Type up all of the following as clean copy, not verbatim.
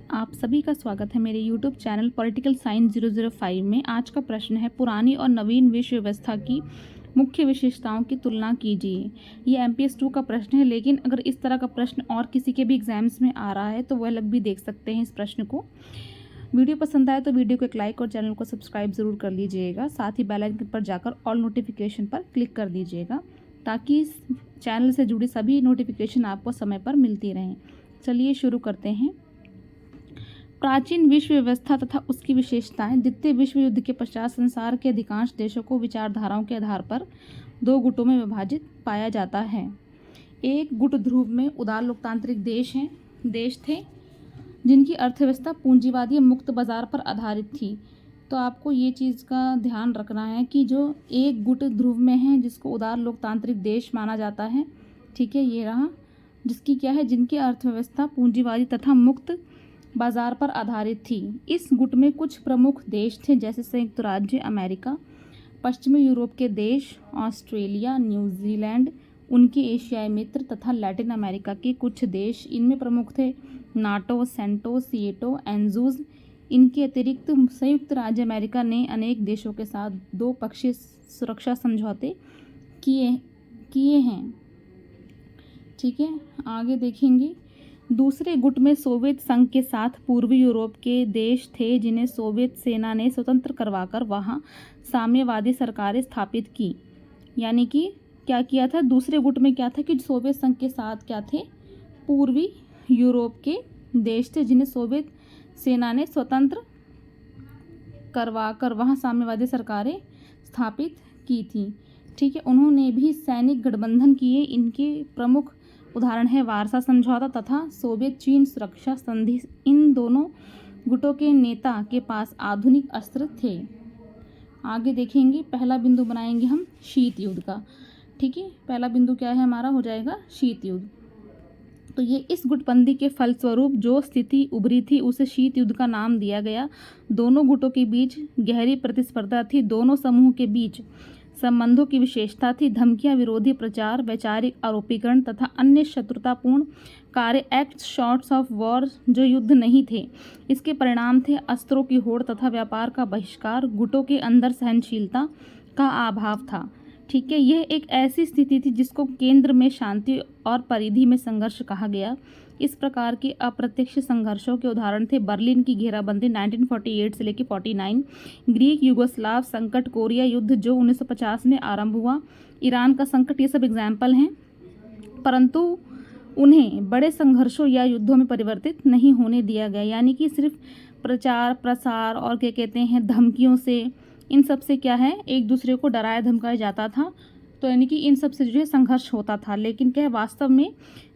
आप सभी का स्वागत है मेरे YouTube चैनल पॉलिटिकल साइंस 005 में। आज का प्रश्न है, पुरानी और नवीन विश्व व्यवस्था की मुख्य विशेषताओं की तुलना कीजिए। ये MPS 2 का प्रश्न है, लेकिन अगर इस तरह का प्रश्न और किसी के भी एग्जाम्स में आ रहा है तो वह लोग भी देख सकते हैं इस प्रश्न को। वीडियो पसंद आए तो वीडियो को एक लाइक और चैनल को सब्सक्राइब ज़रूर कर लीजिएगा। साथ ही बेल आइकन पर जाकर ऑल नोटिफिकेशन पर क्लिक कर दीजिएगा ताकि इस चैनल से जुड़ी सभी नोटिफिकेशन आपको समय पर मिलती रहें। चलिए शुरू करते हैं। प्राचीन विश्व व्यवस्था तथा उसकी विशेषताएं। द्वितीय विश्व युद्ध के पश्चात संसार के अधिकांश देशों को विचारधाराओं के आधार पर दो गुटों में विभाजित पाया जाता है। एक गुट ध्रुव में उदार लोकतांत्रिक देश थे जिनकी अर्थव्यवस्था पूंजीवादी मुक्त बाजार पर आधारित थी। तो आपको ये चीज़ का ध्यान रखना है कि जो एक गुट ध्रुव में है जिसको उदार लोकतांत्रिक देश माना जाता है, ठीक है, ये रहा, जिसकी क्या है, जिनकी अर्थव्यवस्था पूंजीवादी तथा मुक्त बाजार पर आधारित थी। इस गुट में कुछ प्रमुख देश थे जैसे संयुक्त राज्य अमेरिका, पश्चिमी यूरोप के देश, ऑस्ट्रेलिया, न्यूजीलैंड, उनके एशियाई मित्र तथा लैटिन अमेरिका के कुछ देश। इनमें प्रमुख थे नाटो, सेंटो, सिएटो, एंजूज। इनके अतिरिक्त संयुक्त राज्य अमेरिका ने अनेक देशों के साथ दो पक्षीय सुरक्षा समझौते किए हैं। ठीक है, आगे देखेंगे। दूसरे गुट में सोवियत संघ के साथ पूर्वी यूरोप के देश थे जिन्हें सोवियत सेना ने स्वतंत्र करवाकर वहां साम्यवादी सरकारें स्थापित की। यानी कि क्या किया था, दूसरे गुट में क्या था कि सोवियत संघ के साथ क्या थे, पूर्वी यूरोप के देश थे जिन्हें सोवियत सेना ने स्वतंत्र करवाकर वहां साम्यवादी सरकारें स्थापित की थी। ठीक है, उन्होंने भी सैनिक गठबंधन किए। इनके प्रमुख उदाहरण है वारसा समझौता तथा सोवियत चीन सुरक्षा संधि। इन दोनों गुटों के नेता के पास आधुनिक अस्त्र थे। आगे देखेंगे, पहला बिंदु बनाएंगे हम शीत युद्ध का। ठीक है, पहला बिंदु क्या है हमारा, हो जाएगा शीत युद्ध। तो ये इस गुटबंदी के फलस्वरूप जो स्थिति उभरी थी उसे शीत युद्ध का नाम दिया गया। दोनों गुटों के बीच गहरी प्रतिस्पर्धा थी। दोनों समूह के बीच संबंधों की विशेषता थी धमकियां, विरोधी प्रचार, वैचारिक आरोपीकरण तथा अन्य शत्रुतापूर्ण कार्य, एक्ट्स शॉर्ट्स ऑफ वॉर, जो युद्ध नहीं थे। इसके परिणाम थे अस्त्रों की होड़ तथा व्यापार का बहिष्कार। गुटों के अंदर सहनशीलता का अभाव था। ठीक है, यह एक ऐसी स्थिति थी जिसको केंद्र में शांति और परिधि में संघर्ष कहा गया। इस प्रकार के अप्रत्यक्ष संघर्षों के उदाहरण थे बर्लिन की घेराबंदी 1948 से लेकर 49, ग्रीक युगोस्लाव संकट, कोरिया युद्ध जो 1950 में आरंभ हुआ, ईरान का संकट, ये सब एग्जाम्पल हैं। परंतु उन्हें बड़े संघर्षों या युद्धों में परिवर्तित नहीं होने दिया गया। यानी कि सिर्फ प्रचार प्रसार और क्या कहते हैं धमकियों से, इन सब से क्या है, एक दूसरे को डराया धमकाया जाता था। तो यानी कि इन सब से जो है संघर्ष होता था, लेकिन क्या है वास्तव में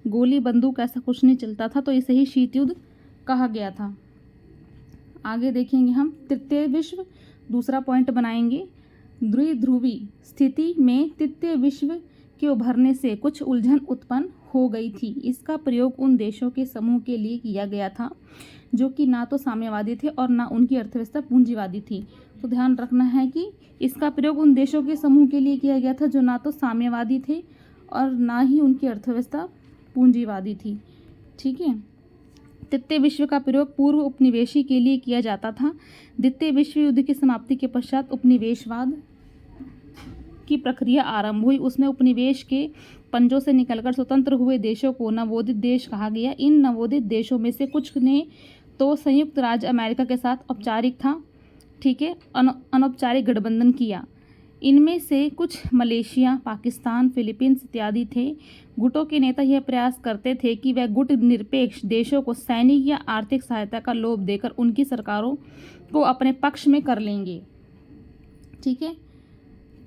गोली बंदूक ऐसा कुछ नहीं चलता था। तो इसे ही शीत युद्ध कहा गया था। आगे देखेंगे हम तृतीय विश्व, दूसरा पॉइंट बनाएंगे। द्विध्रुवी स्थिति में तृतीय विश्व के उभरने से कुछ उलझन उत्पन्न हो गई थी। इसका प्रयोग उन देशों के समूह के लिए किया गया था जो कि ना तो साम्यवादी थे और ना उनकी अर्थव्यवस्था पूंजीवादी थी। तो ध्यान रखना है कि इसका प्रयोग उन देशों के समूह के लिए किया गया था जो ना तो साम्यवादी थे और ना ही उनकी अर्थव्यवस्था पूंजीवादी थी। ठीक है, तृतीय विश्व का प्रयोग पूर्व उपनिवेशी के लिए किया जाता था। द्वितीय विश्व युद्ध की समाप्ति के पश्चात उपनिवेशवाद की प्रक्रिया आरंभ हुई। उसमें उपनिवेश के पंजों से निकलकर स्वतंत्र हुए देशों को नवोदित देश कहा गया। इन नवोदित देशों में से कुछ ने तो संयुक्त राज्य अमेरिका के साथ औपचारिक था, ठीक है, अनौपचारिक गठबंधन किया। इनमें से कुछ मलेशिया, पाकिस्तान, फिलीपींस इत्यादि थे। गुटों के नेता यह प्रयास करते थे कि वह गुट निरपेक्ष देशों को सैनिक या आर्थिक सहायता का लोभ देकर उनकी सरकारों को अपने पक्ष में कर लेंगे। ठीक है,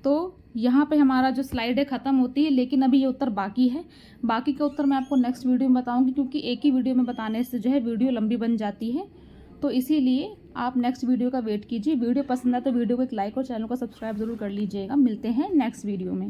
तो यहाँ पे हमारा जो स्लाइड है ख़त्म होती है, लेकिन अभी ये उत्तर बाकी है। बाकी का उत्तर मैं आपको नेक्स्ट वीडियो में बताऊँगी, क्योंकि एक ही वीडियो में बताने से जो है वीडियो लंबी बन जाती है। तो इसीलिए आप नेक्स्ट वीडियो का वेट कीजिए। वीडियो पसंद आए तो वीडियो को एक लाइक और चैनल को सब्सक्राइब जरूर कर लीजिएगा। मिलते हैं नेक्स्ट वीडियो में।